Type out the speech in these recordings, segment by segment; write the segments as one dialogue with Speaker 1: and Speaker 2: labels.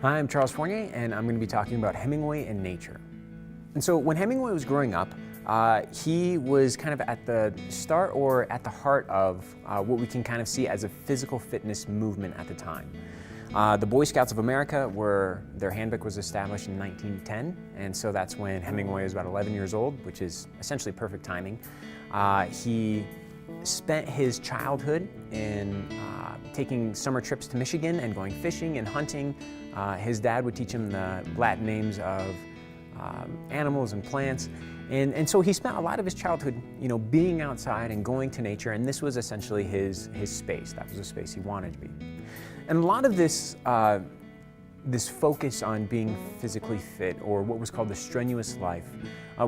Speaker 1: Hi, I'm Charles Fournier, and I'm going to be talking about Hemingway and nature. And so when Hemingway was growing up, he was kind of at the start or at the heart of what we can kind of see as a physical fitness movement at the time. The Boy Scouts of America their handbook was established in 1910, and so that's when Hemingway was about 11 years old, which is essentially perfect timing. He spent his childhood in taking summer trips to Michigan and going fishing and hunting. His dad would teach him the Latin names of animals and plants. And so he spent a lot of his childhood, being outside and going to nature, and this was essentially his space. That was the space he wanted to be. And a lot of this focus on being physically fit, or what was called the strenuous life,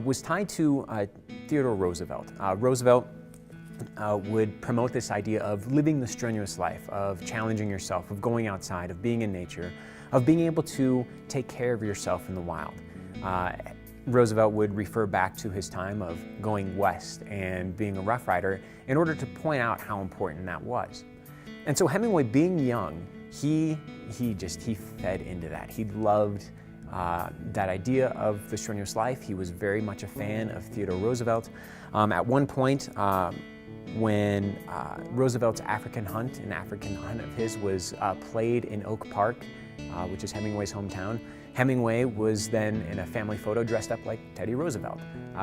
Speaker 1: was tied to Theodore Roosevelt. Roosevelt would promote this idea of living the strenuous life, of challenging yourself, of going outside, of being in nature, of being able to take care of yourself in the wild. Roosevelt would refer back to his time of going west and being a Rough Rider in order to point out how important that was. And so Hemingway, being young, he fed into that. He loved that idea of the strenuous life. He was very much a fan of Theodore Roosevelt. At one point, when Roosevelt's African hunt, an African hunt of his, was played in Oak Park, which is Hemingway's hometown, Hemingway was then in a family photo dressed up like Teddy Roosevelt.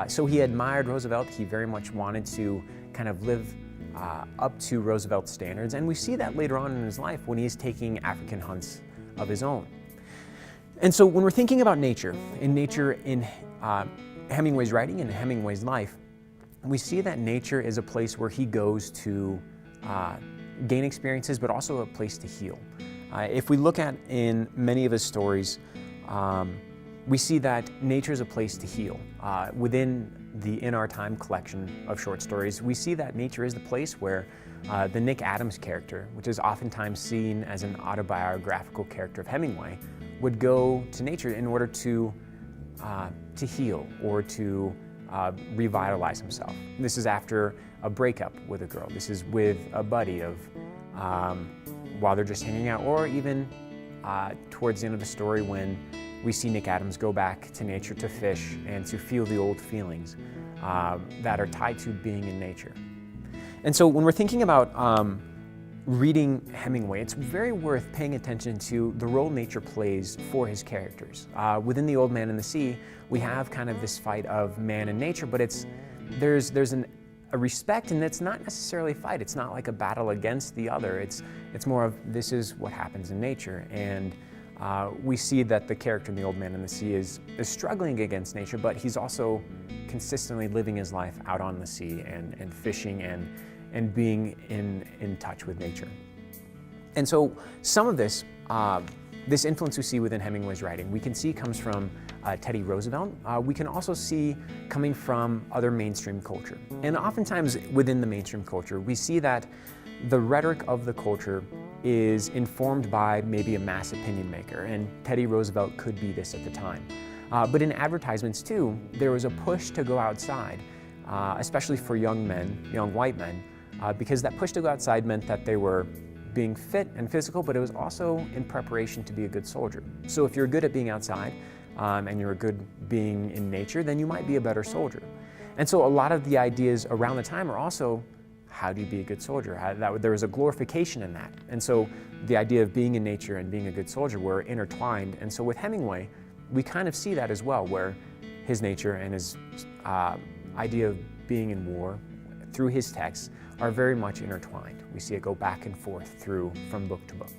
Speaker 1: So he admired Roosevelt. He very much wanted to kind of live up to Roosevelt's standards, and we see that later on in his life when he's taking African hunts of his own. And so when we're thinking about nature in Hemingway's writing and Hemingway's life, we see that nature is a place where he goes to gain experiences, but also a place to heal. If we look at in many of his stories, we see that nature is a place to heal. Within the In Our Time collection of short stories, we see that nature is the place where the Nick Adams character, which is oftentimes seen as an autobiographical character of Hemingway, would go to nature in order to heal or to revitalize himself. This is after a breakup with a girl. This is with a buddy of while they're just hanging out, or even towards the end of the story when we see Nick Adams go back to nature to fish and to feel the old feelings that are tied to being in nature. And so when we're thinking about reading Hemingway, it's very worth paying attention to the role nature plays for his characters. Within The Old Man and the Sea, we have kind of this fight of man and nature, but there's a respect, and it's not necessarily a fight. It's not like a battle against the other. It's more of, this is what happens in nature. And we see that the character in The Old Man and the Sea is struggling against nature, but he's also consistently living his life out on the sea and fishing and being in touch with nature. And so some of this influence we see within Hemingway's writing, we can see comes from Teddy Roosevelt. We can also see coming from other mainstream culture. And oftentimes within the mainstream culture, we see that the rhetoric of the culture is informed by maybe a mass opinion maker, and Teddy Roosevelt could be this at the time. But in advertisements too, there was a push to go outside, especially for young men, young white men, because that push to go outside meant that they were being fit and physical, but it was also in preparation to be a good soldier. So if you're good at being outside and you're good being in nature, then you might be a better soldier. And so a lot of the ideas around the time are also, how do you be a good soldier? There was a glorification in that. And so the idea of being in nature and being a good soldier were intertwined. And so with Hemingway, we kind of see that as well, where his nature and his idea of being in war through his texts are very much intertwined. We see it go back and forth from book to book.